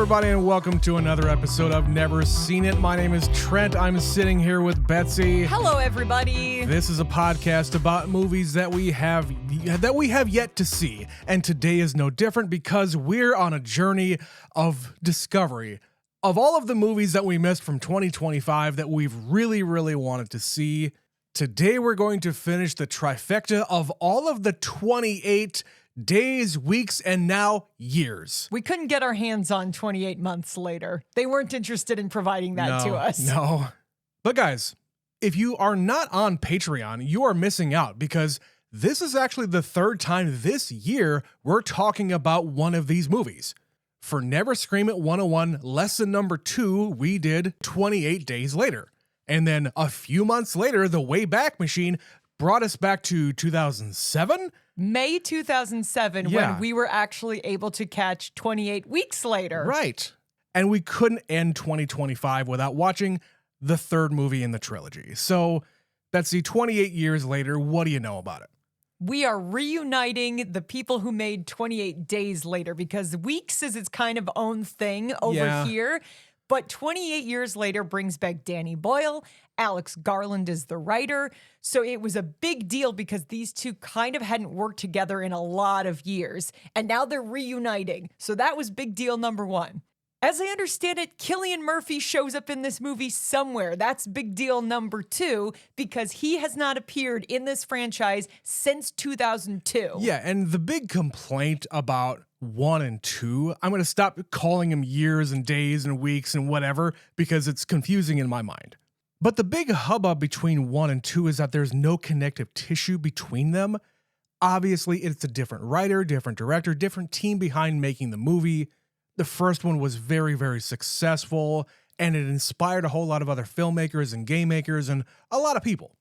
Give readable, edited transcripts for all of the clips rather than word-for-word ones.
everybody, and welcome to another episode of Never Seen It. My name is Trent. I'm sitting here with Betsy. Hello, everybody. This is a podcast about movies that we have yet to see, and today is no different because we're on a journey of discovery of all of the movies that we missed from 2025 that we've really wanted to see. Today we're going to finish the trifecta of all of the 28 days, weeks, and now years. We couldn't get our hands on 28 months later. They weren't interested in providing that to us. No. But guys, if you are not on Patreon, you are missing out because this is actually the third time this year we're talking about one of these movies. For Never Scream It 101, lesson number 2, we did 28 Days Later. And then a few months later, the Wayback Machine brought us back to 2007? May 2007, Yeah. when we were actually able to catch 28 weeks later. Right. And we couldn't end 2025 without watching the third movie in the trilogy. So, Betsy, 28 years later, what do you know about it? We are reuniting the people who made 28 Days Later because Weeks is its kind of own thing over here. But 28 years later brings back Danny Boyle. Alex Garland is the writer. So it was a big deal because these two kind of hadn't worked together in a lot of years. And now they're reuniting. So that was big deal number 1. As I understand it, Cillian Murphy shows up in this movie somewhere. That's big deal number 2 because he has not appeared in this franchise since 2002. Yeah, and the big complaint about 1 and 2, I'm going to stop calling them years and days and weeks and whatever because it's confusing in my mind. But the big hubbub between 1 and 2 is that there's no connective tissue between them. Obviously, it's a different writer, different director, different team behind making the movie. The first one was very successful, and it inspired a whole lot of other filmmakers and game makers and a lot of people.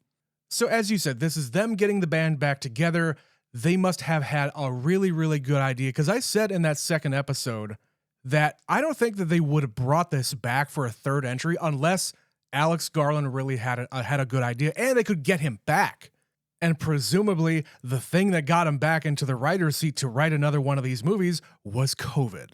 So as you said, this is them getting the band back together. They must have had a really good idea, because I said in that second episode that I don't think that they would have brought this back for a third entry unless Alex Garland really had a good idea and they could get him back. And presumably the thing that got him back into the writer's seat to write another one of these movies was COVID.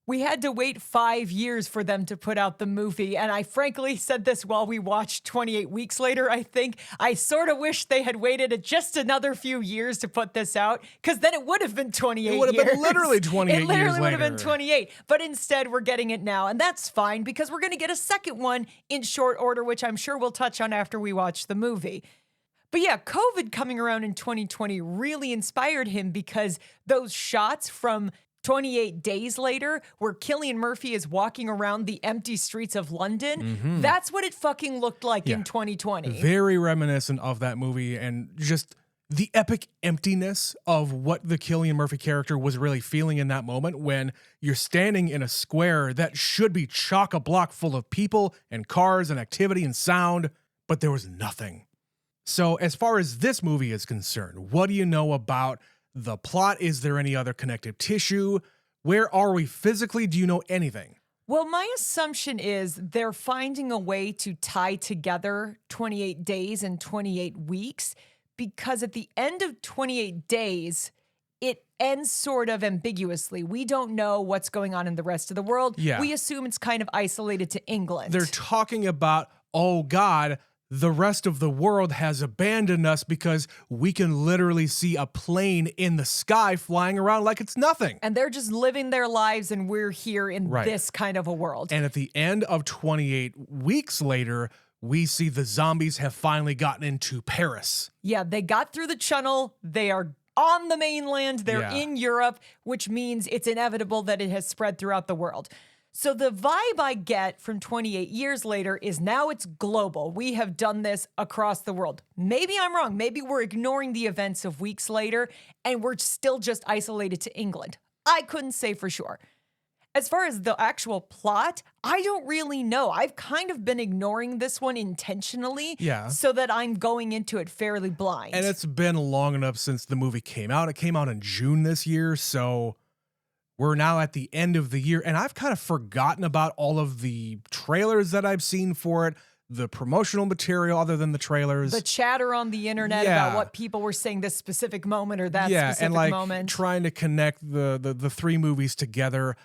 We had to wait 5 years for them to put out the movie, and I frankly said this while we watched 28 Weeks Later, I think. I sort of wish they had waited just another few years to put this out, because then it would have been 28 years. It would have been literally 28 years later. It literally would have been 28, but instead we're getting it now, and that's fine, because we're going to get a second one in short order, which I'm sure we'll touch on after we watch the movie. But yeah, COVID coming around in 2020 really inspired him because those shots from 28 Days Later, where Cillian Murphy is walking around the empty streets of London, that's what it fucking looked like in 2020. Very reminiscent of that movie and just the epic emptiness of what the Cillian Murphy character was really feeling in that moment when you're standing in a square that should be chock-a-block full of people and cars and activity and sound, but there was nothing. So as far as this movie is concerned, what do you know about the plot? Is there any other connective tissue? Where are we physically? Do you know anything? Well, my assumption is they're finding a way to tie together 28 days and 28 weeks because at the end of 28 days, it ends sort of ambiguously. We don't know what's going on in the rest of the world. Yeah. We assume it's kind of isolated to England. They're talking about, oh God, the rest of the world has abandoned us because we can literally see a plane in the sky flying around like it's nothing. And they're just living their lives and we're here in this kind of a world. And at the end of 28 weeks later, we see the zombies have finally gotten into Paris. Yeah, they got through the channel. They are on the mainland. They're in Europe, which means it's inevitable that it has spread throughout the world. So the vibe I get from 28 years later is now it's global. We have done this across the world. Maybe I'm wrong. Maybe we're ignoring the events of weeks later and we're still just isolated to England. I couldn't say for sure. As far as the actual plot, I don't really know. I've kind of been ignoring this one intentionally so that I'm going into it fairly blind. And it's been long enough since the movie came out. It came out in June this year, so we're now at the end of the year, and I've kind of forgotten about all of the trailers that I've seen for it, the promotional material other than the trailers. The chatter on the internet about what people were saying this specific moment or that specific and like moment. Trying to connect the three movies together.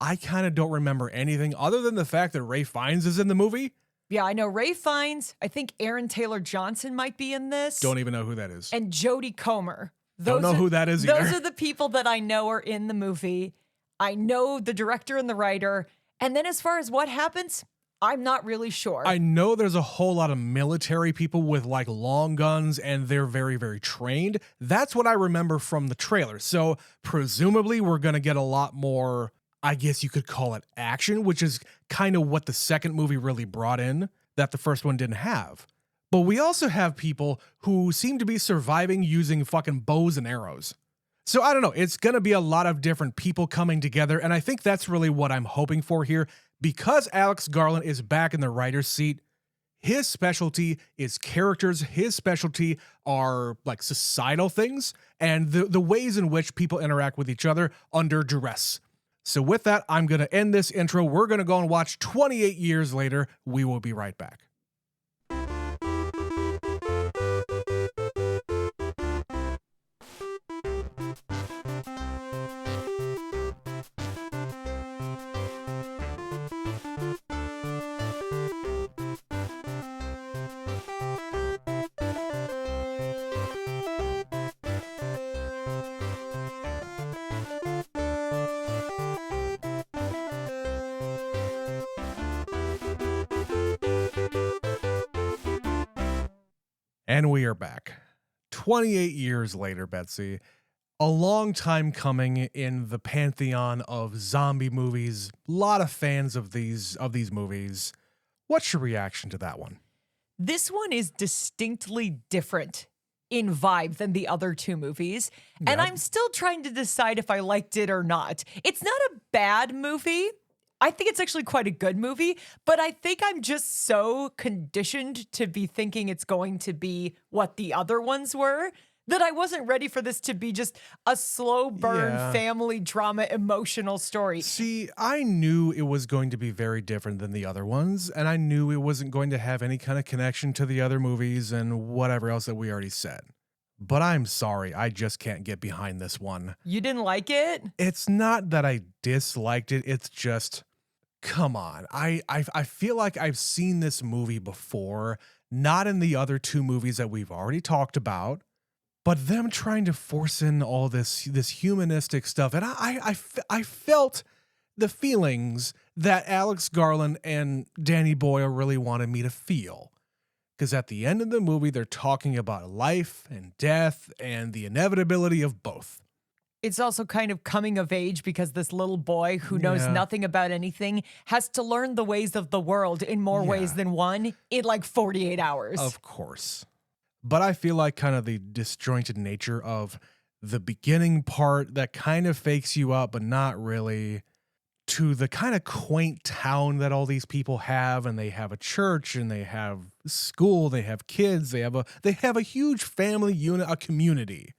I kind of don't remember anything other than the fact that Ray Fiennes is in the movie. Yeah, I know Ray Fiennes. I think Aaron Taylor Johnson might be in this. Don't even know who that is. And Jodie Comer. Don't know who that is either. Those are the people that I know are in the movie. I know the director and the writer. And then as far as what happens, I'm not really sure. I know there's a whole lot of military people with like long guns and they're very, very trained. That's what I remember from the trailer. So presumably we're going to get a lot more, I guess you could call it action, which is kind of what the second movie really brought in that the first one didn't have. But we also have people who seem to be surviving using fucking bows and arrows. So I don't know, it's going to be a lot of different people coming together, and I think that's really what I'm hoping for here. Because Alex Garland is back in the writer's seat, his specialty is characters, his specialty are like societal things, and the ways in which people interact with each other under duress. So with that, I'm going to end this intro. We're going to go and watch 28 Years Later. We will be right back. And we are back. 28 years later, Betsy. A long time coming in the pantheon of zombie movies. A lot of fans of these movies. What's your reaction to that one? This one is distinctly different in vibe than the other two movies. Yep. And I'm still trying to decide if I liked it or not. It's not a bad movie. I think it's actually quite a good movie, but I think I'm just so conditioned to be thinking it's going to be what the other ones were that I wasn't ready for this to be just a slow burn family drama emotional story. See, I knew it was going to be very different than the other ones, and I knew it wasn't going to have any kind of connection to the other movies and whatever else that we already said. But I'm sorry, I just can't get behind this one. You didn't like it? It's not that I disliked it, it's just... Come on. I feel like I've seen this movie before, not in the other two movies that we've already talked about, but them trying to force in all this humanistic stuff. And I felt the feelings that Alex Garland and Danny Boyle really wanted me to feel. Because at the end of the movie, they're talking about life and death and the inevitability of both. It's also kind of coming of age because this little boy who knows nothing about anything has to learn the ways of the world in more ways than one in like 48 hours. Of course. But I feel like kind of the disjointed nature of the beginning part that kind of fakes you up, but not really, to the kind of quaint town that all these people have, and they have a church and they have school, they have kids, they have a huge family unit, a community.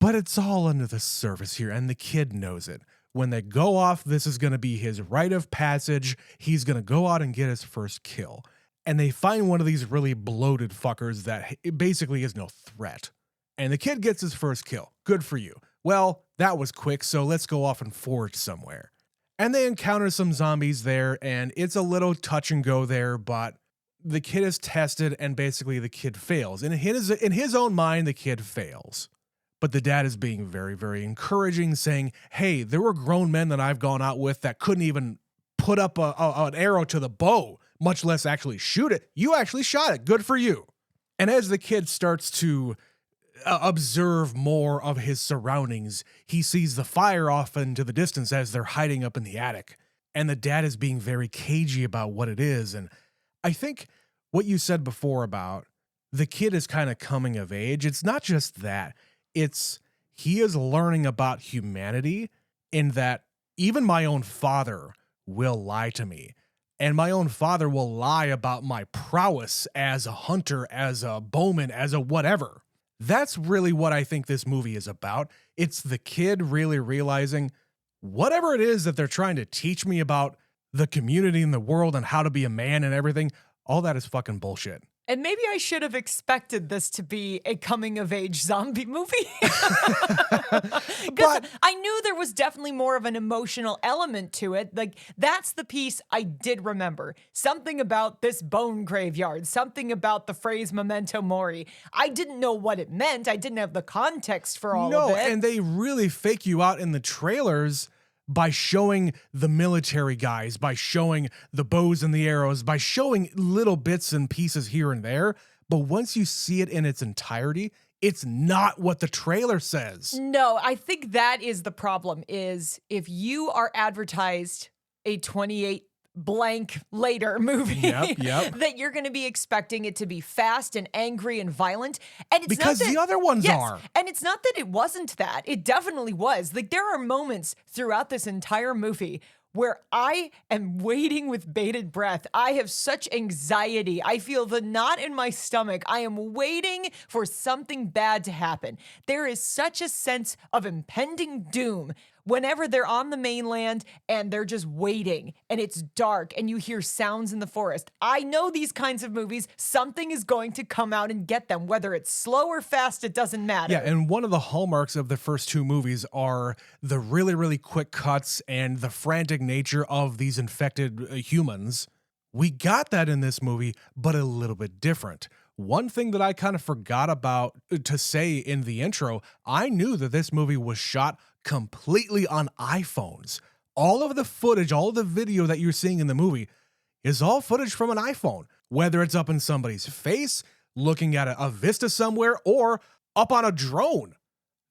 But it's all under the surface here, and the kid knows it. When they go off, this is going to be his rite of passage. He's going to go out and get his first kill. And they find one of these really bloated fuckers that basically is no threat. And the kid gets his first kill. Good for you. Well, that was quick, so let's go off and forage somewhere. And they encounter some zombies there, and it's a little touch and go there, but the kid is tested, and basically the kid fails. In his own mind, the kid fails. But the dad is being very, very encouraging, saying, hey, there were grown men that I've gone out with that couldn't even put up an arrow to the bow, much less actually shoot it. You actually shot it. Good for you. And as the kid starts to observe more of his surroundings, he sees the fire off into the distance as they're hiding up in the attic. And the dad is being very cagey about what it is. And I think what you said before about the kid is kind of coming of age, it's not just that. He is learning about humanity in that even my own father will lie to me, and my own father will lie about my prowess as a hunter, as a bowman, as a whatever. That's really what I think this movie is about. It's the kid really realizing whatever it is that they're trying to teach me about the community and the world and how to be a man and everything, all that is fucking bullshit. And maybe I should have expected this to be a coming-of-age zombie movie. Because I knew there was definitely more of an emotional element to it. Like, that's the piece I did remember. Something about this bone graveyard, something about the phrase memento mori. I didn't know what it meant. I didn't have the context for all of it. And they really fake you out in the trailers by showing the military guys, by showing the bows and the arrows, by showing little bits and pieces here and there. But once you see it in its entirety, it's not what the trailer says. No, I think that is the problem, is if you are advertised a 28 blank later movie, that you're going to be expecting it to be fast and angry and violent. And it's because not that, the other ones are. And it's not that it wasn't that. It definitely was. Like, there are moments throughout this entire movie where I am waiting with bated breath. I have such anxiety. I feel the knot in my stomach. I am waiting for something bad to happen. There is such a sense of impending doom whenever they're on the mainland and they're just waiting and it's dark and you hear sounds in the forest. I know these kinds of movies, something is going to come out and get them, whether it's slow or fast, it doesn't matter. Yeah, and one of the hallmarks of the first two movies are the really, really quick cuts and the frantic nature of these infected humans. We got that in this movie, but a little bit different. One thing that I kind of forgot about to say in the intro, I knew that this movie was shot completely on iPhones. All of the footage, all of the video that you're seeing in the movie is all footage from an iPhone, whether it's up in somebody's face, looking at a vista somewhere, or up on a drone.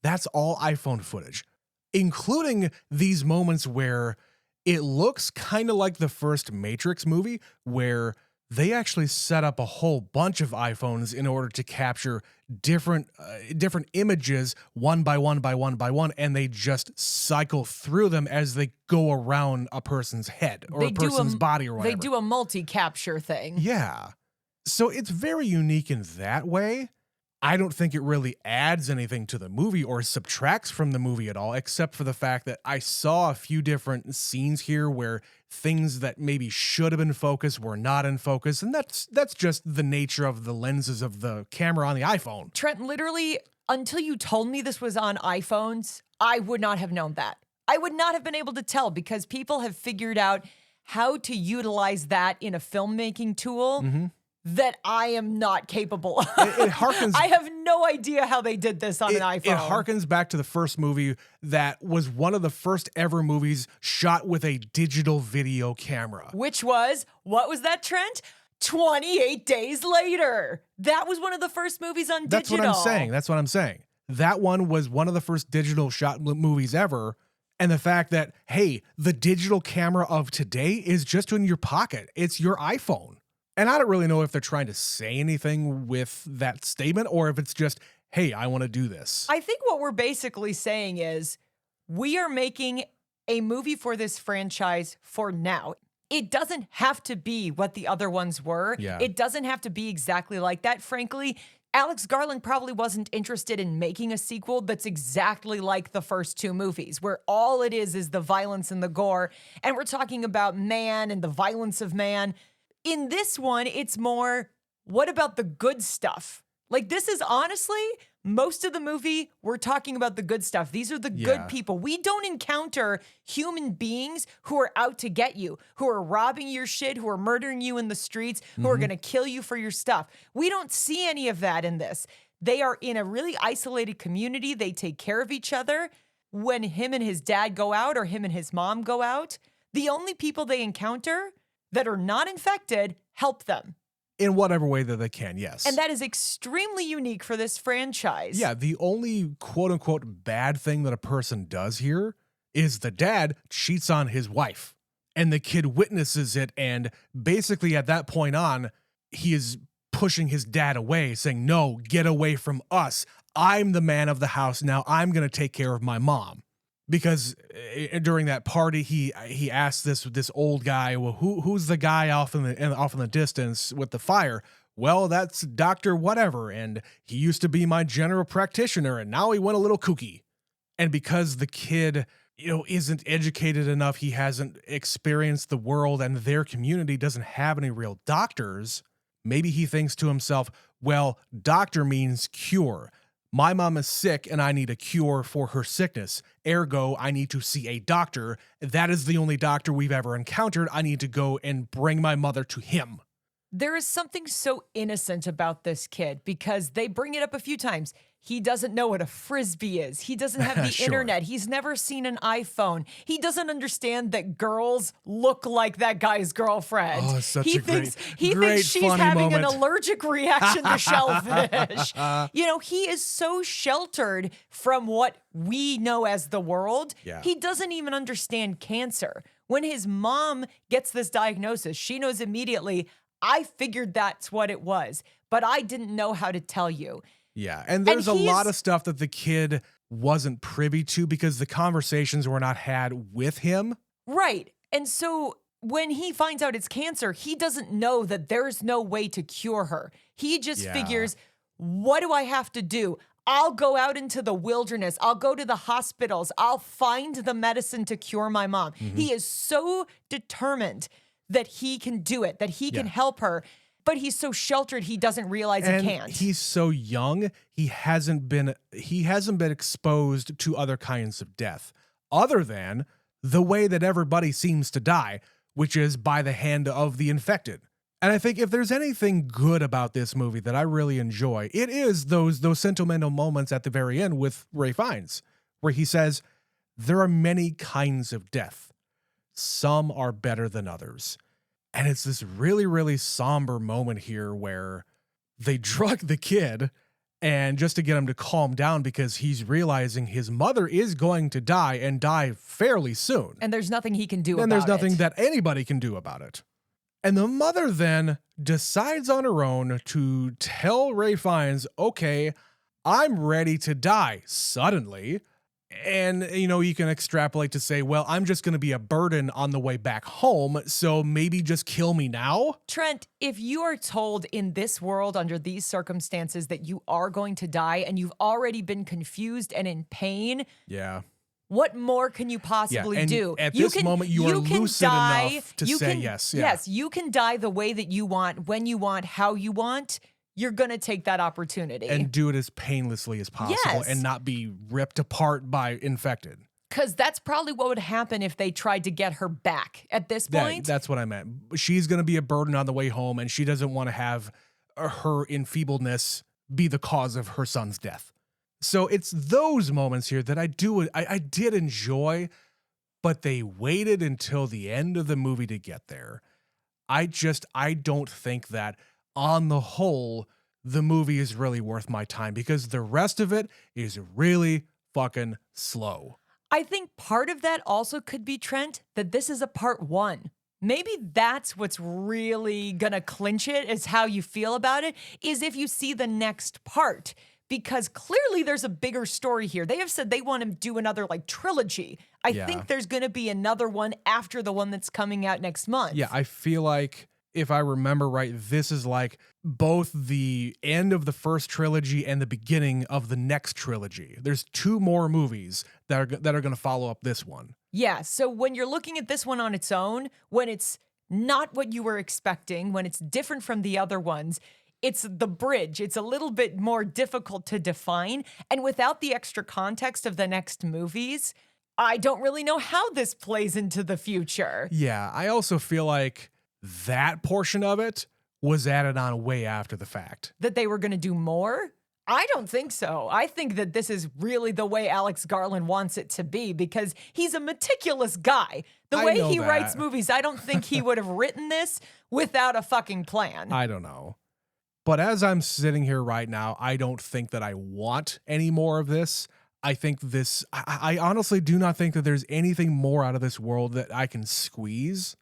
That's all iPhone footage, including these moments where it looks kind of like the first Matrix movie, where they actually set up a whole bunch of iPhones in order to capture different images one by one by one by one, and they just cycle through them as they go around a person's head or a person's body or whatever. They do a multi-capture thing. Yeah. So it's very unique in that way. I don't think it really adds anything to the movie or subtracts from the movie at all, except for the fact that I saw a few different scenes here where things that maybe should have been focused were not in focus. And that's just the nature of the lenses of the camera on the iPhone. Trent, literally, until you told me this was on iPhones, I would not have known that. I would not have been able to tell, because people have figured out how to utilize that in a filmmaking tool that I am not capable of. It harkens. I have no idea how they did this on an iPhone. It harkens back to the first movie that was one of the first ever movies shot with a digital video camera. Which was, what was that, Trent? 28 Days Later. That was one of the first movies on digital. That's what I'm saying. That one was one of the first digital shot movies ever. And the fact that, hey, the digital camera of today is just in your pocket. It's your iPhone. And I don't really know if they're trying to say anything with that statement or if it's just, hey, I want to do this. I think what we're basically saying is we are making a movie for this franchise for now. It doesn't have to be what the other ones were. Yeah. It doesn't have to be exactly like that. Frankly, Alex Garland probably wasn't interested in making a sequel that's exactly like the first two movies, where all it is the violence and the gore. And we're talking about man and the violence of man. In this one, it's more, what about the good stuff? Like, this is honestly, most of the movie, we're talking about the good stuff. These are the good people. We don't encounter human beings who are out to get you, who are robbing your shit, who are murdering you in the streets, who are going to kill you for your stuff. We don't see any of that in this. They are in a really isolated community. They take care of each other. When him and his dad go out or him and his mom go out, the only people they encounter that are not infected help them. In whatever way that they can, yes. And that is extremely unique for this franchise. Yeah, the only quote-unquote bad thing that a person does here is the dad cheats on his wife. And the kid witnesses it, and basically at that point on, he is pushing his dad away, saying, no, get away from us. I'm the man of the house now. I'm going to take care of my mom. Because during that party, he asked this old guy, well, who's the guy off in the distance with the fire? Well, that's Dr. Whatever, and he used to be my general practitioner, and now he went a little kooky. And because the kid, isn't educated enough, he hasn't experienced the world, and their community doesn't have any real doctors, Maybe he thinks to himself, well, doctor means cure. My mom is sick and I need a cure for her sickness. Ergo, I need to see a doctor. That is the only doctor we've ever encountered. I need to go and bring my mother to him. There is something so innocent about this kid because they bring it up a few times. He doesn't know what a Frisbee is. He doesn't have the Sure. internet. He's never seen an iPhone. He doesn't understand that girls look like that guy's girlfriend. Oh, such he a thinks great she's funny having moment. an allergic reaction to shellfish. He is so sheltered from what we know as the world. Yeah. He doesn't even understand cancer. When his mom gets this diagnosis, she knows immediately, I figured that's what it was, but I didn't know how to tell you. Yeah, and there's a lot of stuff that the kid wasn't privy to because the conversations were not had with him. Right. And so when he finds out it's cancer, he doesn't know that there's no way to cure her. He just figures, what do I have to do? I'll go out into the wilderness. I'll go to the hospitals. I'll find the medicine to cure my mom. He is so determined that he can do it, that he can help her. But he's so sheltered, he doesn't realize he can't. He's so young, he hasn't been exposed to other kinds of death, other than the way that everybody seems to die, which is by the hand of the infected. And I think if there's anything good about this movie that I really enjoy, it is those sentimental moments at the very end with Ralph Fiennes, where he says, there are many kinds of death. Some are better than others. And it's this really, really somber moment here where they drug the kid and just to get him to calm down because he's realizing his mother is going to die and die fairly soon. And there's nothing he can do about it. And there's nothing that anybody can do about it. And the mother then decides on her own to tell Ralph Fiennes, okay, I'm ready to die suddenly. And, you can extrapolate to say, well, I'm just going to be a burden on the way back home, so maybe just kill me now? Trent, if you are told in this world under these circumstances that you are going to die and you've already been confused and in pain, what more can you possibly do? At this moment, you are lucid enough to say yes. Yes, you can die the way that you want, when you want, how you want. You're going to take that opportunity. And do it as painlessly as possible and not be ripped apart by infected. Because that's probably what would happen if they tried to get her back at this point. That's what I meant. She's going to be a burden on the way home, and she doesn't want to have her enfeebledness be the cause of her son's death. So it's those moments here that I did enjoy, but they waited until the end of the movie to get there. I don't think that on the whole, the movie is really worth my time because the rest of it is really fucking slow. I think part of that also could be, Trent, that this is a part one. Maybe that's what's really gonna clinch it, is how you feel about it, is if you see the next part. Because clearly there's a bigger story here. They have said they want to do another trilogy. I think there's gonna be another one after the one that's coming out next month. Yeah, I feel like if I remember right, this is like both the end of the first trilogy and the beginning of the next trilogy. There's 2 more movies that are going to follow up this one. Yeah, so when you're looking at this one on its own, when it's not what you were expecting, when it's different from the other ones, it's the bridge. It's a little bit more difficult to define. And without the extra context of the next movies, I don't really know how this plays into the future. Yeah, I also feel like that portion of it was added on way after the fact. That they were going to do more? I don't think so. I think that this is really the way Alex Garland wants it to be because he's a meticulous guy. The way he writes movies, I don't think he would have written this without a fucking plan. I don't know. But as I'm sitting here right now, I don't think that I want any more of this. I think I honestly do not think that there's anything more out of this world that I can squeeze.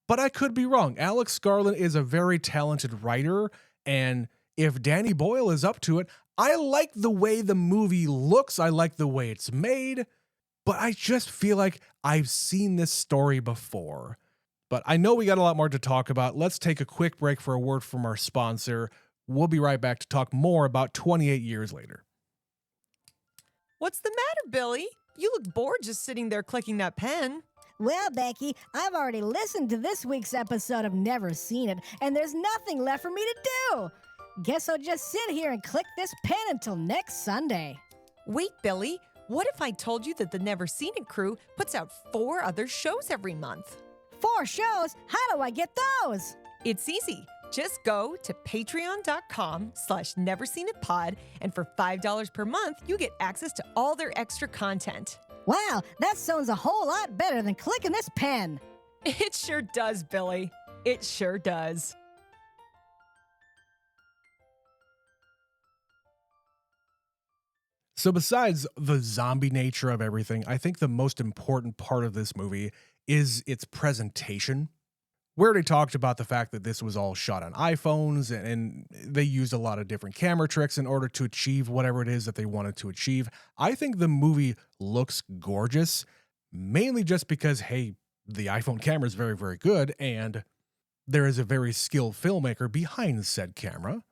But I could be wrong. Alex Garland is a very talented writer, and if Danny Boyle is up to it, I like the way the movie looks. I like the way it's made, but I just feel like I've seen this story before. But I know we got a lot more to talk about. Let's take a quick break for a word from our sponsor. We'll be right back to talk more about 28 Years Later. What's the matter, Billy? You look bored just sitting there clicking that pen. Well, Becky, I've already listened to this week's episode of Never Seen It, and there's nothing left for me to do. Guess I'll just sit here and click this pen until next Sunday. Wait, Billy, what if I told you that the Never Seen It crew puts out 4 other shows every month? 4 shows? How do I get those? It's easy. Just go to patreon.com/neverseenitpod, and for $5 per month, you get access to all their extra content. Wow, that sounds a whole lot better than clicking this pen. It sure does, Billy. It sure does. So besides the zombie nature of everything, I think the most important part of this movie is its presentation. We already talked about the fact that this was all shot on iPhones and they used a lot of different camera tricks in order to achieve whatever it is that they wanted to achieve. I think the movie looks gorgeous, mainly just because, hey, the iPhone camera is very, very good and there is a very skilled filmmaker behind said camera.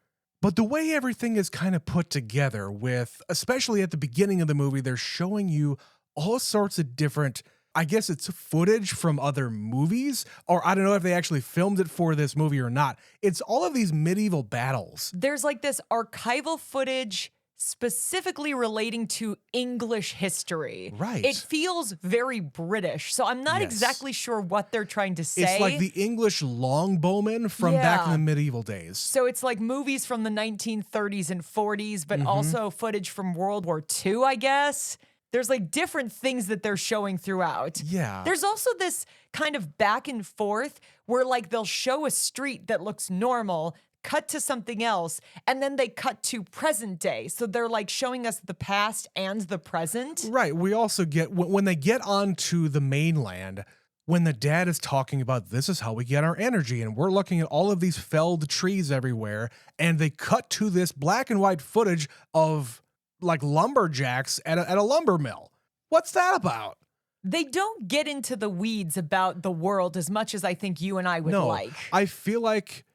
But the way everything is kind of put together with, especially at the beginning of the movie, they're showing you all sorts of different, I guess it's footage from other movies, or I don't know if they actually filmed it for this movie or not. It's all of these medieval battles. There's like this archival footage specifically relating to English history. Right. It feels very British, so I'm not Yes. exactly sure what they're trying to say. It's like the English longbowmen from back in the medieval days. So it's like movies from the 1930s and 40s, but also footage from World War II, I guess. There's like different things that they're showing throughout. Yeah. There's also this kind of back and forth where like they'll show a street that looks normal, cut to something else, and then they cut to present day. So they're like showing us the past and the present. Right. We also get, when they get onto the mainland, when the dad is talking about this is how we get our energy, and we're looking at all of these felled trees everywhere, and they cut to this black and white footage of like lumberjacks at a lumber mill. What's that about? They don't get into the weeds about the world as much as I think you and I would like. I feel like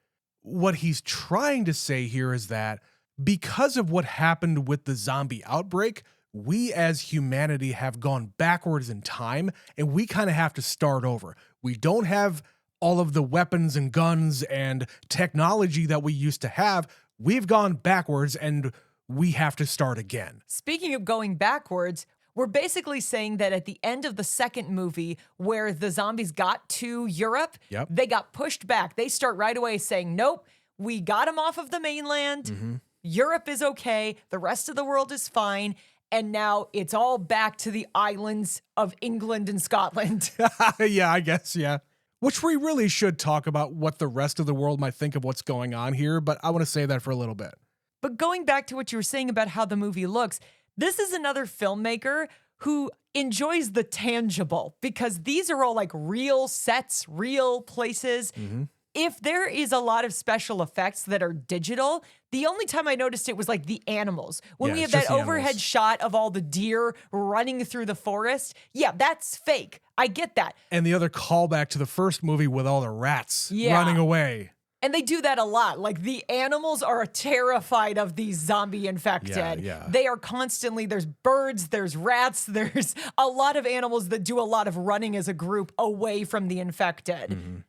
what he's trying to say here is that because of what happened with the zombie outbreak, we as humanity have gone backwards in time and we kind of have to start over. We don't have all of the weapons and guns and technology that we used to have. We've gone backwards and we have to start again. Speaking of going backwards, we're basically saying that at the end of the second movie, where the zombies got to Europe, Yep. they got pushed back. They start right away saying, nope, we got them off of the mainland. Europe is okay. The rest of the world is fine. And now it's all back to the islands of England and Scotland. Yeah, I guess, yeah. Which we really should talk about what the rest of the world might think of what's going on here, but I want to say that for a little bit. But going back to what you were saying about how the movie looks, this is another filmmaker who enjoys the tangible because these are all like real sets, real places. If there is a lot of special effects that are digital, the only time I noticed it was like the animals. When Yeah, we have it's just that the overhead animals. shot of all the deer running through the forest, yeah, that's fake. I get that. And the other callback to the first movie with all the rats Yeah. running away. And they do that a lot. Like the animals are terrified of these zombie infected. Yeah. They are constantly, there's birds, there's rats, there's a lot of animals that do a lot of running as a group away from the infected.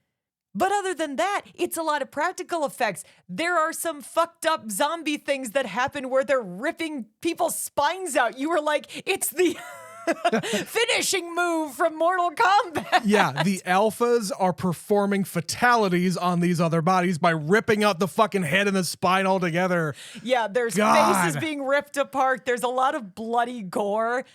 But other than that, it's a lot of practical effects. There are some fucked up zombie things that happen where they're ripping people's spines out. You were like, it's the finishing move from Mortal Kombat. Yeah, the alphas are performing fatalities on these other bodies by ripping out the fucking head and the spine altogether. Yeah, there's God. faces being ripped apart. There's a lot of bloody gore.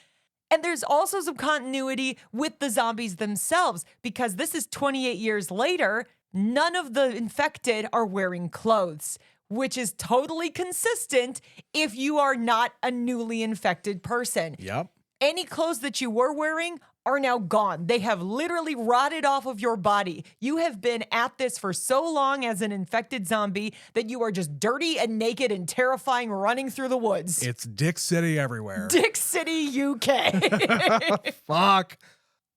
And there's also some continuity with the zombies themselves because this is 28 years later. None of the infected are wearing clothes, which is totally consistent if you are not a newly infected person. Yep. Any clothes that you were wearing are now gone. They have literally rotted off of your body. You have been at this for so long as an infected zombie that you are just dirty and naked and terrifying running through the woods. It's Dick City everywhere. Dick City, UK. Fuck.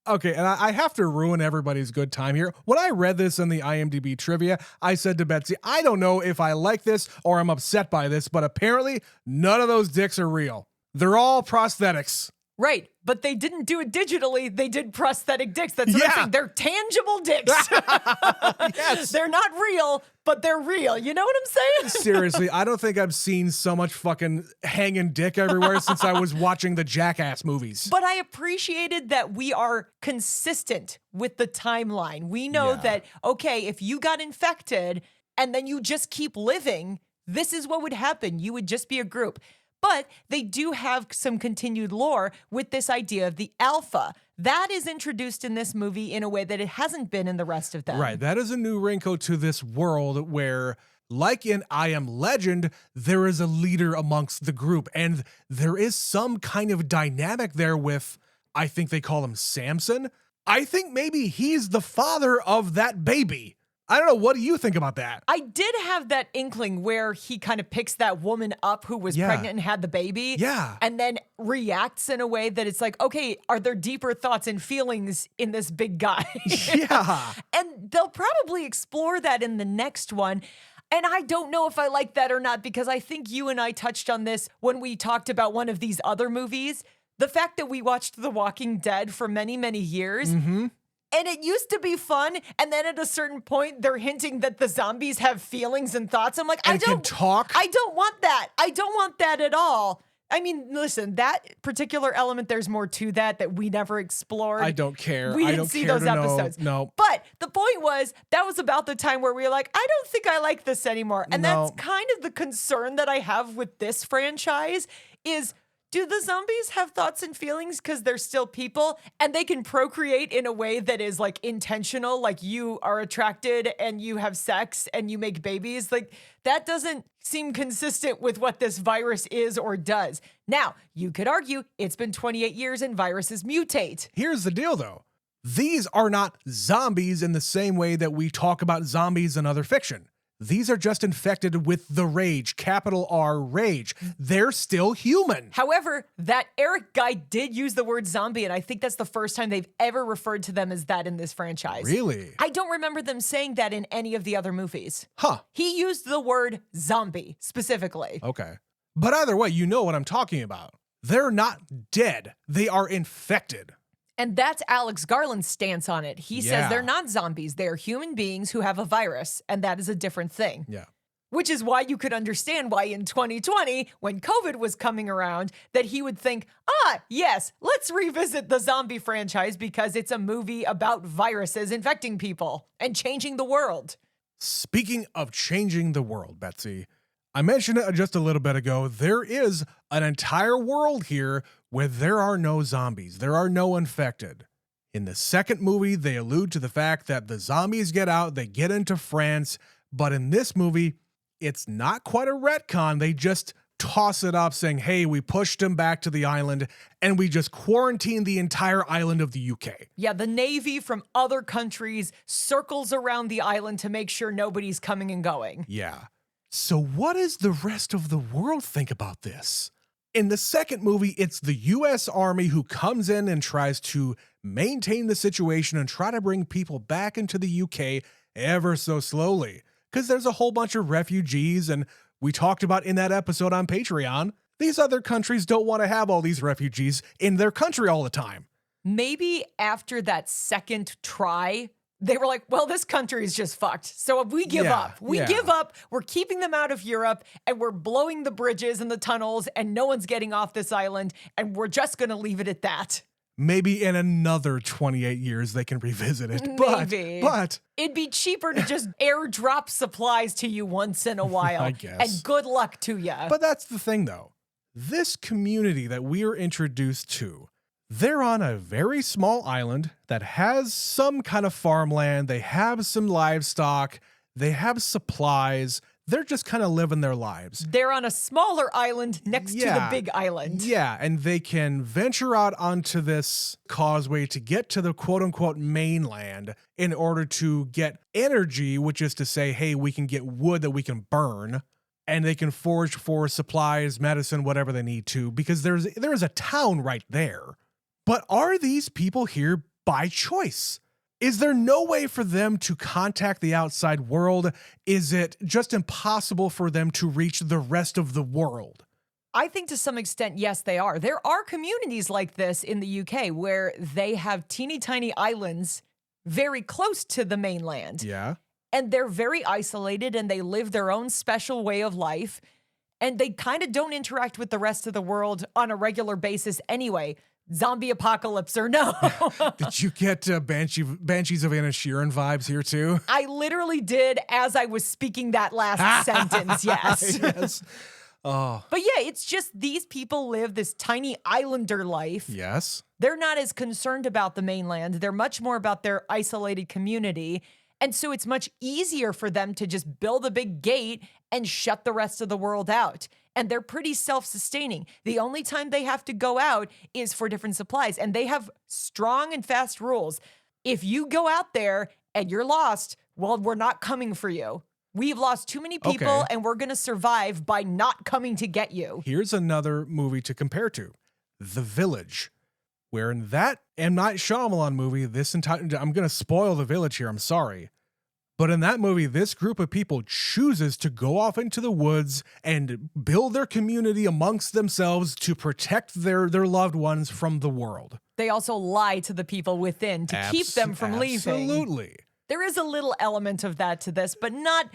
Okay, and I have to ruin everybody's good time here. When I read this in the IMDb trivia, I said to Betsy, I don't know if I like this or I'm upset by this, but apparently none of those dicks are real. They're all prosthetics. Right, but they didn't do it digitally. They did prosthetic dicks. That's what I'm Yeah. saying. They're tangible dicks. Yes. They're not real, but they're real. You know what I'm saying? Seriously, I don't think I've seen so much fucking hanging dick everywhere since I was watching the Jackass movies. But I appreciated that we are consistent with the timeline. We know Yeah. that, okay, if you got infected and then you just keep living, this is what would happen. You would just be a group. But they do have some continued lore with this idea of the alpha. That is introduced in this movie in a way that it hasn't been in the rest of them. Right, that is a new wrinkle to this world where, like in I Am Legend, there is a leader amongst the group, and there is some kind of dynamic there with, I think they call him Samson. I think maybe he's the father of that baby. I don't know, what do you think about that? I did have that inkling where he kind of picks that woman up who was Yeah. pregnant and had the baby. Yeah. And then reacts in a way that it's like, okay, are there deeper thoughts and feelings in this big guy? Yeah. And they'll probably explore that in the next one. And I don't know if I like that or not, because I think you and I touched on this when we talked about one of these other movies. The fact that we watched The Walking Dead for many, many years. Mm-hmm. And it used to be fun, and then at a certain point, they're hinting that the zombies have feelings and thoughts. I'm like, And can talk. I don't want that. I don't want that at all. I mean, listen, that particular element, there's more to that we never explored. I don't care. We I didn't don't see care those to know. episodes. No. But the point was, that was about the time where we were like, I don't think I like this anymore. And No. that's kind of the concern that I have with this franchise is, do the zombies have thoughts and feelings because they're still people and they can procreate in a way that is like intentional, like you are attracted and you have sex and you make babies? Like that doesn't seem consistent with what this virus is or does. Now, you could argue it's been 28 years and viruses mutate. Here's the deal, though. These are not zombies in the same way that we talk about zombies in other fiction. These are just infected with the rage, capital R rage. They're still human. However, that Eric guy did use the word zombie, and I think that's the first time they've ever referred to them as that in this franchise. Really? I don't remember them saying that in any of the other movies. Huh. He used the word zombie specifically. Okay. But either way, you know what I'm talking about. They're not dead. They are infected. And that's Alex Garland's stance on it. He Yeah. says they're not zombies. They're human beings who have a virus, and that is a different thing. Yeah. Which is why you could understand why in 2020, when COVID was coming around, that he would think, yes, let's revisit the zombie franchise because it's a movie about viruses infecting people and changing the world. Speaking of changing the world, Betsy, I mentioned it just a little bit ago. There is an entire world here where there are no zombies. There are no infected. In the second movie, they allude to the fact that the zombies get out, they get into France, but in this movie, it's not quite a retcon. They just toss it up saying, hey, we pushed them back to the island and we just quarantined the entire island of the UK. Yeah, the Navy from other countries circles around the island to make sure nobody's coming and going. Yeah. So what does the rest of the world think about this? In the second movie, it's the US Army who comes in and tries to maintain the situation and try to bring people back into the UK ever so slowly. Because there's a whole bunch of refugees, and we talked about in that episode on Patreon, these other countries don't want to have all these refugees in their country all the time. Maybe after that second try, they were like, well, this country is just fucked. So we give up. We give up. We're keeping them out of Europe and we're blowing the bridges and the tunnels and no one's getting off this island. And we're just going to leave it at that. Maybe in another 28 years they can revisit it. Maybe. But It'd be cheaper to just airdrop supplies to you once in a while. I guess. And good luck to you. But that's the thing, though. This community that we are introduced to, they're on a very small island that has some kind of farmland. They have some livestock. They have supplies. They're just kind of living their lives. They're on a smaller island next to the Yeah. big island. Yeah, and they can venture out onto this causeway to get to the quote unquote mainland in order to get energy, which is to say, hey, we can get wood that we can burn. And they can forage for supplies, medicine, whatever they need to, because there is a town right there. But are these people here by choice? Is there no way for them to contact the outside world? Is it just impossible for them to reach the rest of the world? I think to some extent, yes, they are. There are communities like this in the UK where they have teeny tiny islands very close to the mainland. Yeah. And they're very isolated and they live their own special way of life. And they kind of don't interact with the rest of the world on a regular basis anyway. Zombie apocalypse or no. Did you get Banshees of Inisherin vibes here too? I literally did as I was speaking that last sentence, yes. Yes. Oh. But yeah, it's just these people live this tiny islander life. Yes. They're not as concerned about the mainland. They're much more about their isolated community. And so it's much easier for them to just build a big gate and shut the rest of the world out. And they're pretty self-sustaining. The only time they have to go out is for different supplies. And they have strong and fast rules. If you go out there and you're lost, well, we're not coming for you. We've lost too many people Okay. and we're going to survive by not coming to get you. Here's another movie to compare to, The Village, where in that M. Night Shyamalan movie, I'm going to spoil The Village here, I'm sorry. But in that movie, this group of people chooses to go off into the woods and build their community amongst themselves to protect their loved ones from the world. They also lie to the people within to keep them from leaving. Absolutely. There is a little element of that to this, but not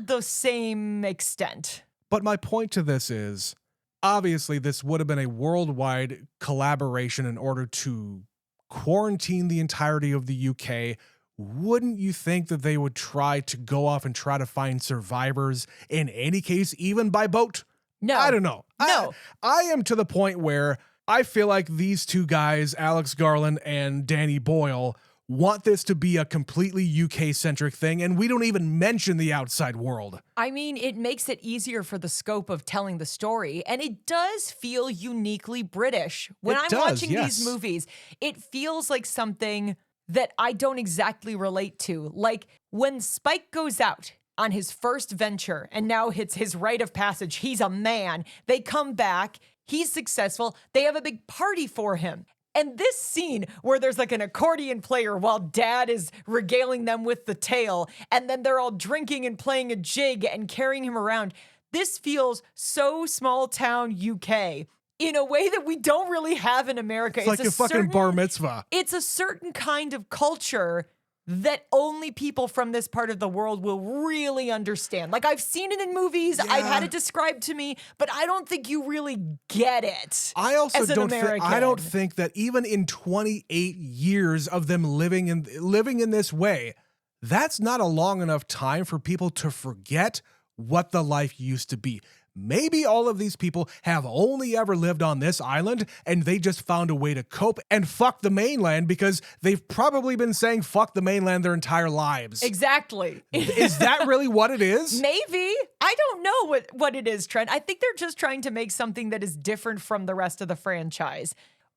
the same extent. But my point to this is, obviously, this would have been a worldwide collaboration in order to quarantine the entirety of the UK. Wouldn't you think that they would try to go off and try to find survivors in any case, even by boat? No. I don't know. No. I am to the point where I feel like these two guys, Alex Garland and Danny Boyle, want this to be a completely UK-centric thing, and we don't even mention the outside world. I mean, it makes it easier for the scope of telling the story, and it does feel uniquely British. When It I'm does, watching yes. these movies, it feels like something that I don't exactly relate to. Like when Spike goes out on his first venture and now hits his rite of passage, he's a man. They come back, he's successful, they have a big party for him. And this scene where there's like an accordion player while dad is regaling them with the tale, and then they're all drinking and playing a jig and carrying him around. This feels so small town UK in a way that we don't really have in America. It's like a fucking bar mitzvah. It's a certain kind of culture that only people from this part of the world will really understand. Like, I've seen it in movies, I've had it described to me, but I don't think you really get it. I also as an American. I don't think that even in 28 years of them living in this way, that's not a long enough time for people to forget what the life used to be. Maybe all of these people have only ever lived on this island and they just found a way to cope and fuck the mainland because they've probably been saying fuck the mainland their entire lives. Exactly. Is that really what it is? Maybe. I don't know what it is, Trent. I think they're just trying to make something that is different from the rest of the franchise.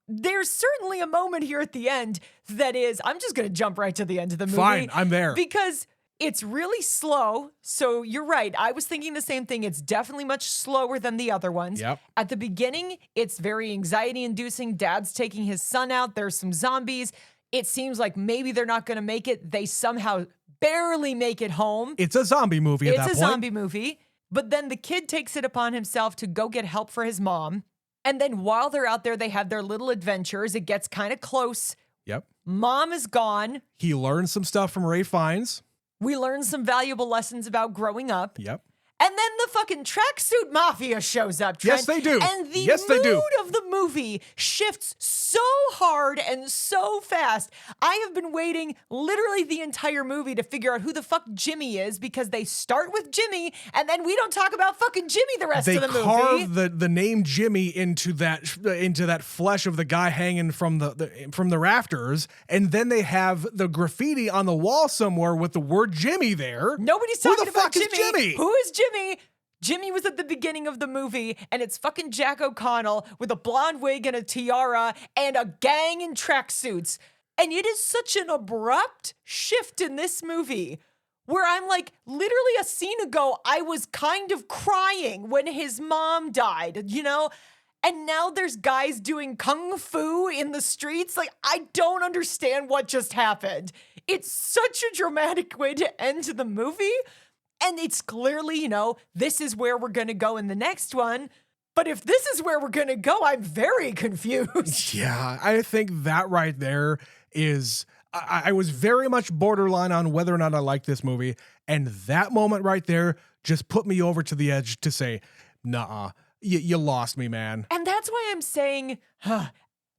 There's certainly a moment here at the end that is, I'm just going to jump right to the end of the movie. Fine, I'm there. Because it's really slow. So you're right. I was thinking the same thing. It's definitely much slower than the other ones. Yep. At the beginning, it's very anxiety inducing. Dad's taking his son out. There's some zombies. It seems like maybe they're not going to make it. They somehow barely make it home. It's a zombie movie at that point. It's a zombie movie. But then the kid takes it upon himself to go get help for his mom. And then while they're out there, they have their little adventures. It gets kind of close. Yep. Mom is gone. He learned some stuff from Ray Fiennes. We learn some valuable lessons about growing up. Yep. And then the fucking tracksuit mafia shows up, Trent. Yes, they do. And the Yes, they do. mood of the movie shifts so hard and so fast. I have been waiting literally the entire movie to figure out who the fuck Jimmy is because they start with Jimmy and then we don't talk about fucking Jimmy the rest They of the movie. carve the name Jimmy into that flesh of the guy hanging from the rafters, and then they have the graffiti on the wall somewhere with the word Jimmy there. Nobody's Who talking the about fuck is Jimmy? Who is Jimmy? Jimmy was at the beginning of the movie, and it's fucking Jack O'Connell with a blonde wig and a tiara and a gang in tracksuits. And it is such an abrupt shift in this movie where I'm like, literally a scene ago, I was kind of crying when his mom died, you know? And now there's guys doing kung fu in the streets. Like, I don't understand what just happened. It's such a dramatic way to end the movie. And it's clearly, you know, this is where we're going to go in the next one. But if this is where we're going to go, I'm very confused. Yeah, I think that right there is, I was very much borderline on whether or not I like this movie. And that moment right there just put me over to the edge to say, nah, you lost me, man. And that's why I'm saying,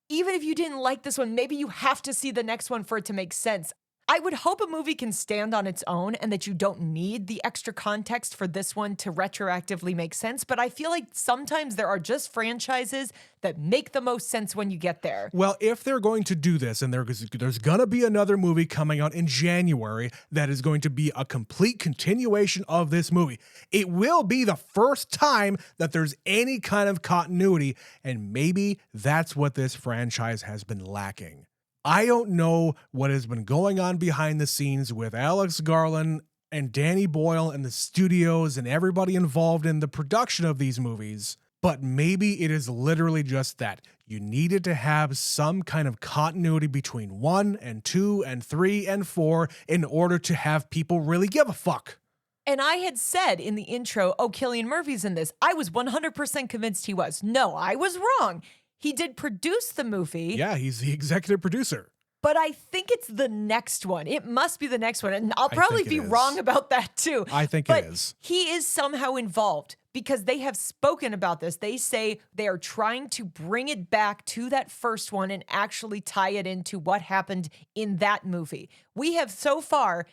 even if you didn't like this one, maybe you have to see the next one for it to make sense. I would hope a movie can stand on its own and that you don't need the extra context for this one to retroactively make sense. But I feel like sometimes there are just franchises that make the most sense when you get there. Well, if they're going to do this, and there's going to be another movie coming out in January that is going to be a complete continuation of this movie, it will be the first time that there's any kind of continuity, and maybe that's what this franchise has been lacking. I don't know what has been going on behind the scenes with Alex Garland and Danny Boyle and the studios and everybody involved in the production of these movies, but maybe it is literally just that. You needed to have some kind of continuity between 1 and 2 and 3 and 4 in order to have people really give a fuck. And I had said in the intro, oh, Cillian Murphy's in this. I was 100% convinced he was. No, I was wrong. He did produce the movie. Yeah, he's the executive producer. But I think it's the next one. It must be the next one. And I'll probably be wrong about that too. I think it is. He is somehow involved because they have spoken about this. They say they are trying to bring it back to that first one and actually tie it into what happened in that movie. We have so far,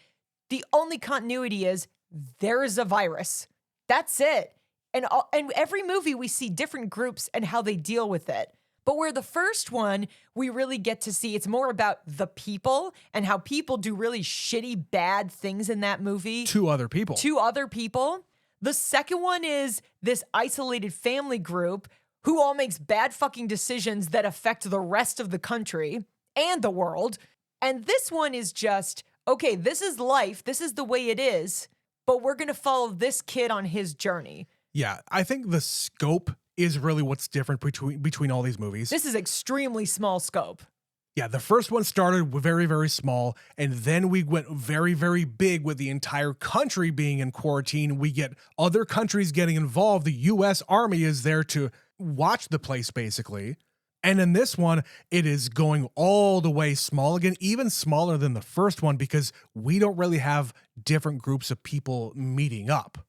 the only continuity is there is a virus. That's it. And every movie we see different groups and how they deal with it. But where the first one, we really get to see it's more about the people and how people do really shitty, bad things in that movie. To other people. The second one is this isolated family group who all makes bad fucking decisions that affect the rest of the country and the world. And this one is just, okay, this is life. This is the way it is. But we're going to follow this kid on his journey. Yeah, I think the scope is really what's different between all these movies. This is extremely small scope. Yeah, the first one started very, very small, and then we went very, very big with the entire country being in quarantine. We get other countries getting involved. The U.S. Army is there to watch the place, basically. And in this one, it is going all the way small again, even smaller than the first one, because we don't really have different groups of people meeting up.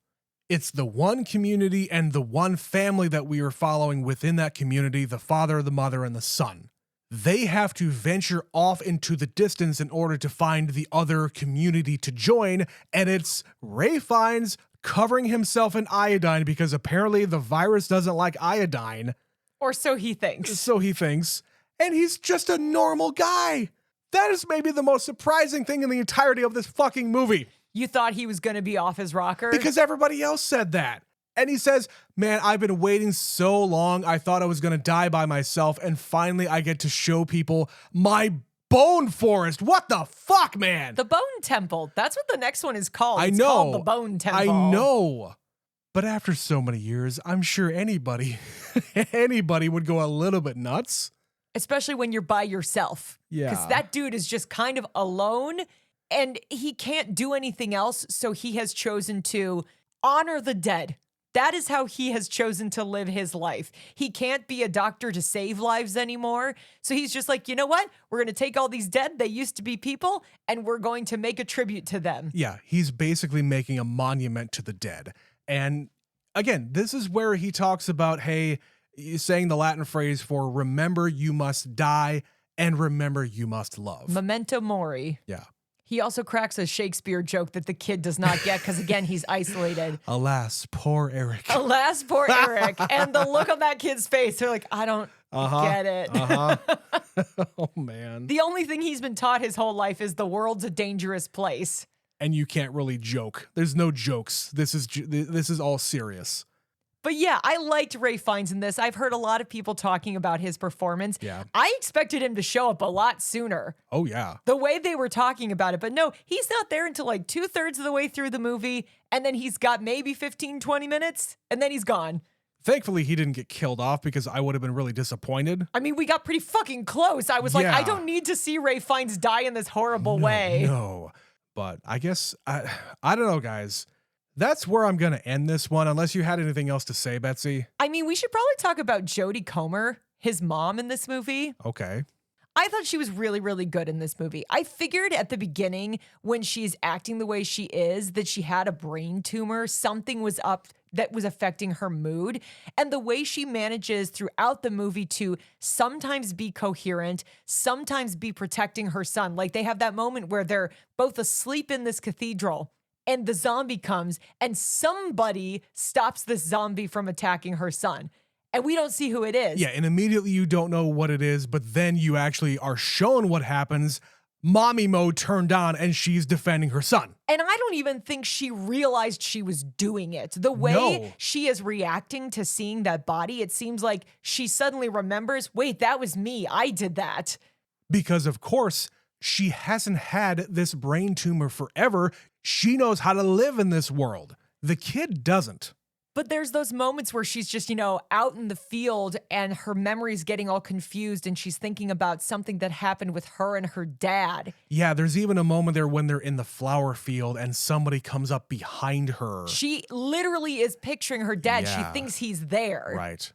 It's the one community and the one family that we are following within that community, the father, the mother, and the son. They have to venture off into the distance in order to find the other community to join, and it's Ralph Fiennes covering himself in iodine because apparently the virus doesn't like iodine. Or so he thinks. And he's just a normal guy. That is maybe the most surprising thing in the entirety of this fucking movie. You thought he was going to be off his rocker? Because everybody else said that. And he says, man, I've been waiting so long. I thought I was going to die by myself. And finally, I get to show people my bone forest. What the fuck, man? The Bone Temple. That's what the next one is called. It's called the Bone Temple. I know. But after so many years, I'm sure anybody would go a little bit nuts. Especially when you're by yourself. Yeah. Because that dude is just kind of alone. And he can't do anything else, so he has chosen to honor the dead. That is how he has chosen to live his life. He can't be a doctor to save lives anymore. So he's just like, you know what? We're going to take all these dead, they used to be people, and we're going to make a tribute to them. Yeah, he's basically making a monument to the dead. And again, this is where he talks about, hey, saying the Latin phrase for remember you must die and remember you must love. Memento mori. Yeah. He also cracks a Shakespeare joke that the kid does not get because, again, he's isolated. Alas, poor Eric. Alas, poor Eric. And the look on that kid's face, they're like, I don't get it. Oh, man. The only thing he's been taught his whole life is the world's a dangerous place. And you can't really joke. There's no jokes. This is all serious. But yeah, I liked Ralph Fiennes in this. I've heard a lot of people talking about his performance. Yeah. I expected him to show up a lot sooner. Oh, yeah. The way they were talking about it. But no, he's not there until like 2/3 of the way through the movie. And then he's got maybe 15, 20 minutes. And then he's gone. Thankfully, he didn't get killed off because I would have been really disappointed. I mean, we got pretty fucking close. I was like, I don't need to see Ralph Fiennes die in this horrible way. No. But I guess, I don't know, guys. That's where I'm going to end this one, unless you had anything else to say, Betsy. I mean, we should probably talk about Jodie Comer, his mom in this movie. Okay. I thought she was really, really good in this movie. I figured at the beginning when she's acting the way she is that she had a brain tumor. Something was up that was affecting her mood. And the way she manages throughout the movie to sometimes be coherent, sometimes be protecting her son. Like they have that moment where they're both asleep in this cathedral and the zombie comes and somebody stops this zombie from attacking her son. And we don't see who it is. Yeah, and immediately you don't know what it is, but then you actually are shown what happens. Mommy mode turned on and she's defending her son. And I don't even think she realized she was doing it. The way she is reacting to seeing that body, it seems like she suddenly remembers, wait, that was me. I did that. Because, of course, she hasn't had this brain tumor forever. She knows how to live in this world. The kid doesn't. But there's those moments where she's just, out in the field and her memory's getting all confused and she's thinking about something that happened with her and her dad. Yeah, there's even a moment there when they're in the flower field and somebody comes up behind her. She literally is picturing her dad. Yeah. She thinks he's there. Right.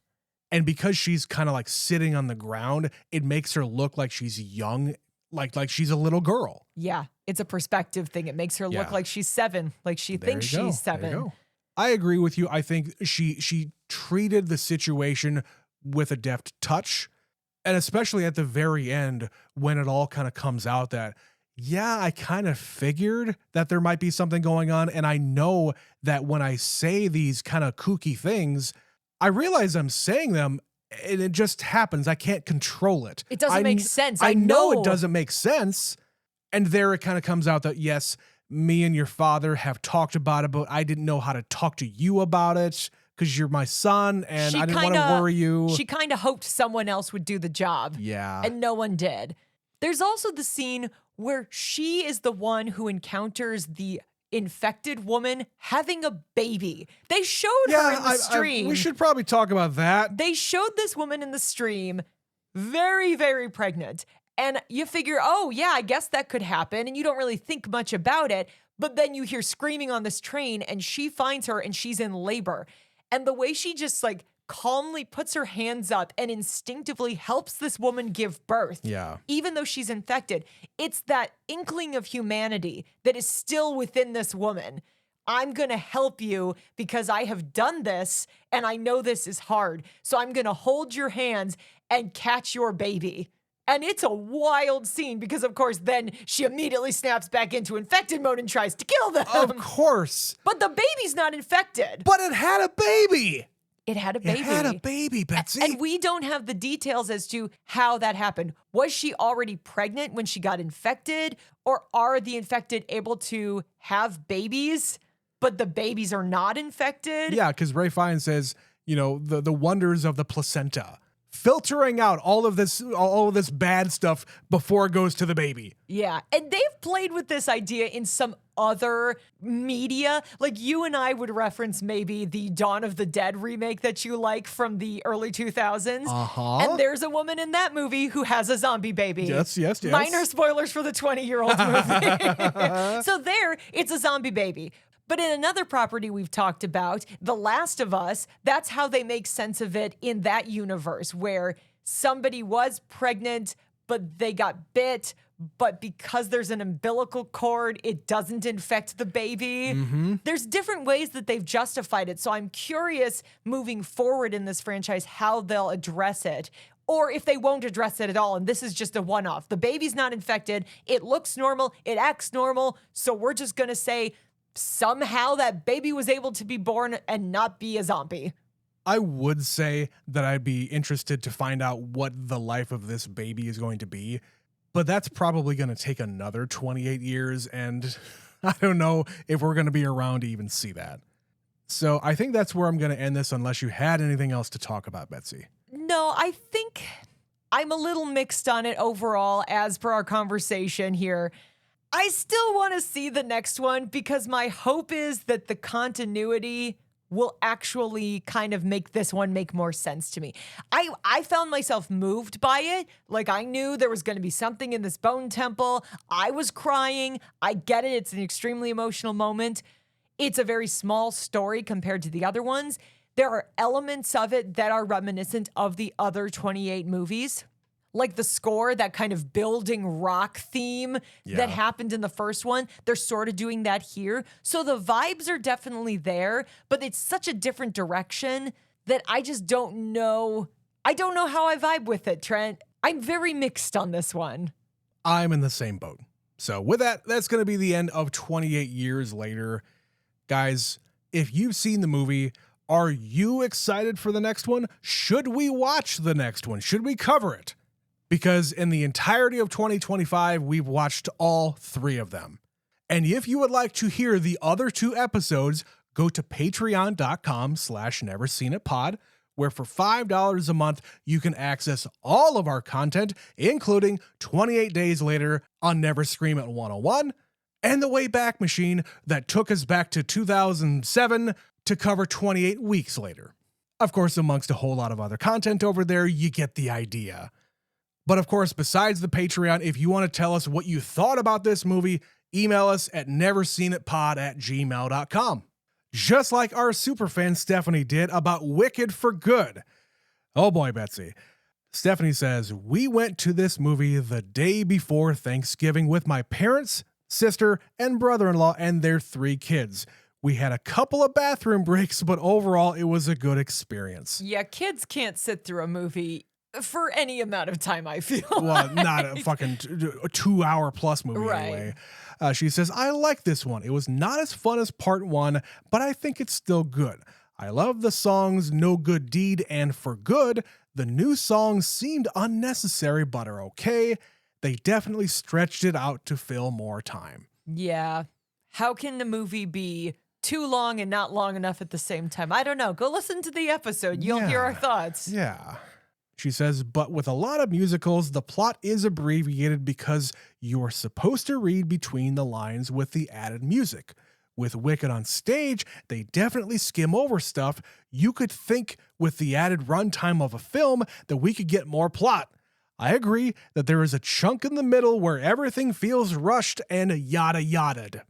And because she's kind of like sitting on the ground, it makes her look like she's young, like she's a little girl. Yeah, it's a perspective thing. It makes her look like she's 7, like she thinks she's 7. I agree with you. I think she treated the situation with a deft touch, and especially at the very end when it all kind of comes out that, yeah, I kind of figured that there might be something going on, and I know that when I say these kind of kooky things, I realize I'm saying them, and it just happens. I can't control it. It doesn't make sense. I know it doesn't make sense, and there it kind of comes out that, yes, me and your father have talked about it, but I didn't know how to talk to you about it because you're my son and I didn't want to worry you. She kind of hoped someone else would do the job. Yeah. And no one did. There's also the scene where she is the one who encounters the infected woman having a baby. They showed her in the stream. We should probably talk about that. They showed this woman in the stream very, very pregnant. And you figure, oh, yeah, I guess that could happen. And you don't really think much about it. But then you hear screaming on this train and she finds her and she's in labor. And the way she just like calmly puts her hands up and instinctively helps this woman give birth. Yeah. Even though she's infected, it's that inkling of humanity that is still within this woman. I'm going to help you because I have done this and I know this is hard. So I'm going to hold your hands and catch your baby. And it's a wild scene because, of course, then she immediately snaps back into infected mode and tries to kill them. Of course. But the baby's not infected. But it had a baby. It had a baby. It had a baby, Betsy. And we don't have the details as to how that happened. Was she already pregnant when she got infected? Or are the infected able to have babies, but the babies are not infected? Yeah, because Ray Fiennes says, the wonders of the placenta. Filtering out all of this bad stuff before it goes to the baby. Yeah, and they've played with this idea in some other media. Like you and I would reference maybe the Dawn of the Dead remake that you like from the early 2000s. Uh-huh. And there's a woman in that movie who has a zombie baby. Yes. Minor spoilers for the 20-year-old movie. So there, it's a zombie baby. But in another property we've talked about, The Last of Us, that's how they make sense of it in that universe where somebody was pregnant, but they got bit, but because there's an umbilical cord, it doesn't infect the baby. Mm-hmm. There's different ways that they've justified it. So I'm curious moving forward in this franchise how they'll address it. Or if they won't address it at all, and this is just a one-off. The baby's not infected, it looks normal, it acts normal, so we're just gonna say, somehow that baby was able to be born and not be a zombie. I would say that I'd be interested to find out what the life of this baby is going to be, but that's probably going to take another 28 years, and I don't know if we're going to be around to even see that. So I think that's where I'm going to end this unless you had anything else to talk about, Betsy. No, I think I'm a little mixed on it overall as per our conversation here. I still want to see the next one because my hope is that the continuity will actually kind of make this one make more sense to me. I found myself moved by it. Like I knew there was going to be something in this bone temple. I was crying. I get it. It's an extremely emotional moment. It's a very small story compared to the other ones. There are elements of it that are reminiscent of the other 28 movies. Like the score, that kind of building rock theme that happened in the first one. They're sort of doing that here. So the vibes are definitely there, but it's such a different direction that I just don't know. I don't know how I vibe with it, Trent. I'm very mixed on this one. I'm in the same boat. So with that, that's going to be the end of 28 Years Later. Guys, if you've seen the movie, are you excited for the next one? Should we watch the next one? Should we cover it? Because in the entirety of 2025, we've watched all 3 of them. And if you would like to hear the other 2 episodes, go to patreon.com/neverseenitpod, where for $5 a month, you can access all of our content, including 28 Days Later on Never Scream It 101, and The Wayback Machine that took us back to 2007 to cover 28 weeks later. Of course, amongst a whole lot of other content over there, you get the idea. But of course, besides the Patreon, if you want to tell us what you thought about this movie, email us at neverseenitpod@gmail.com. Just like our superfan Stephanie did about Wicked for Good. Oh boy, Betsy. Stephanie says, we went to this movie the day before Thanksgiving with my parents, sister, and brother-in-law and their 3 kids. We had a couple of bathroom breaks, but overall it was a good experience. Yeah, kids can't sit through a movie for any amount of time, I feel. Well, not a fucking 2-hour plus movie anyway. She says, I like this one. It was not as fun as part 1, but I think it's still good. I love the songs No Good Deed and For Good. The new songs seemed unnecessary, but are okay. They definitely stretched it out to fill more time. Yeah. How can the movie be too long and not long enough at the same time? I don't know. Go listen to the episode. You'll hear our thoughts. Yeah. She says, but with a lot of musicals, the plot is abbreviated because you're supposed to read between the lines with the added music. With Wicked on stage, they definitely skim over stuff. You could think with the added runtime of a film that we could get more plot. I agree that there is a chunk in the middle where everything feels rushed and yada yada.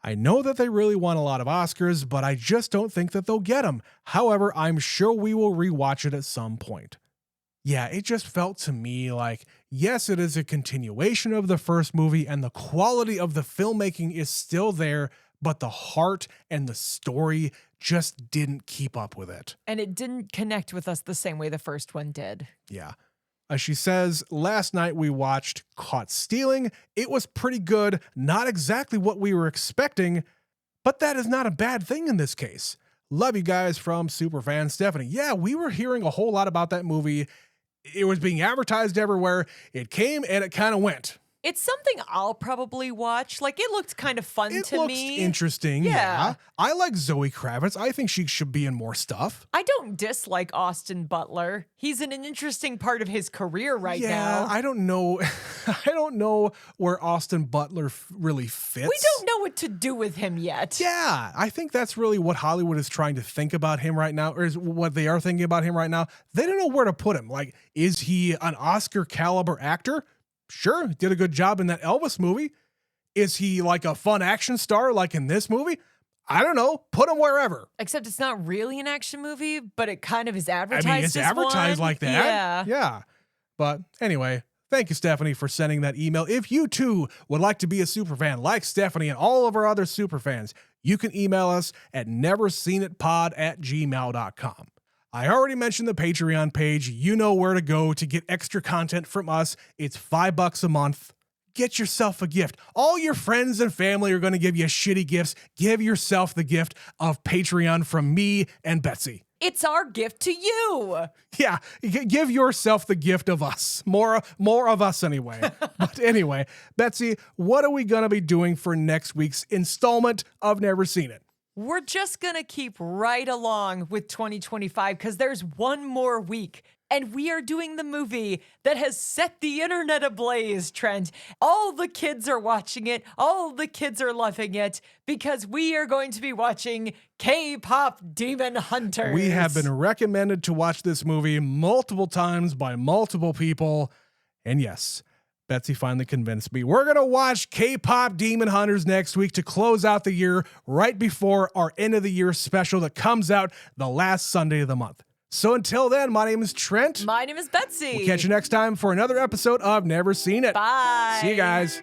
I know that they really want a lot of Oscars, but I just don't think that they'll get them. However, I'm sure we will rewatch it at some point. Yeah, it just felt to me like, yes, it is a continuation of the first movie and the quality of the filmmaking is still there, but the heart and the story just didn't keep up with it. And it didn't connect with us the same way the first one did. Yeah. As she says, last night we watched Caught Stealing. It was pretty good, not exactly what we were expecting, but that is not a bad thing in this case. Love you guys from Superfan Stephanie. Yeah, we were hearing a whole lot about that movie. It was being advertised everywhere. It came and it kind of went. It's something I'll probably watch. Like, it looked kind of fun to me. It looks interesting. Yeah. I like Zoe Kravitz. I think she should be in more stuff. I don't dislike Austin Butler. He's in an interesting part of his career right now. Yeah, I don't know. I don't know where Austin Butler really fits. We don't know what to do with him yet. Yeah, I think that's really what Hollywood is trying to think about him right now, or is what they are thinking about him right now. They don't know where to put him. Like, is he an Oscar caliber actor? Sure, did a good job in that Elvis movie. Is he like a fun action star like in this movie? I don't know. Put him wherever. Except it's not really an action movie, but it kind of is advertised as I mean, it's advertised one. like that. Yeah. Yeah. But anyway, thank you, Stephanie, for sending that email. If you too would like to be a superfan like Stephanie and all of our other superfans, you can email us at neverseenitpod@gmail.com. I already mentioned the Patreon page. You know where to go to get extra content from us. It's $5 a month. Get yourself a gift. All your friends and family are going to give you shitty gifts. Give yourself the gift of Patreon from me and Betsy. It's our gift to you. Yeah, give yourself the gift of us. More of us anyway. But anyway, Betsy, what are we going to be doing for next week's installment of Never Seen It? We're just going to keep right along with 2025 because there's one more week. And we are doing the movie that has set the internet ablaze, Trent. All the kids are watching it. All the kids are loving it because we are going to be watching K-pop Demon Hunters. We have been recommended to watch this movie multiple times by multiple people. And yes, Betsy finally convinced me. We're going to watch K-Pop Demon Hunters next week to close out the year right before our end of the year special that comes out the last Sunday of the month. So until then, my name is Trent. My name is Betsy. We'll catch you next time for another episode of Never Seen It. Bye. See you guys.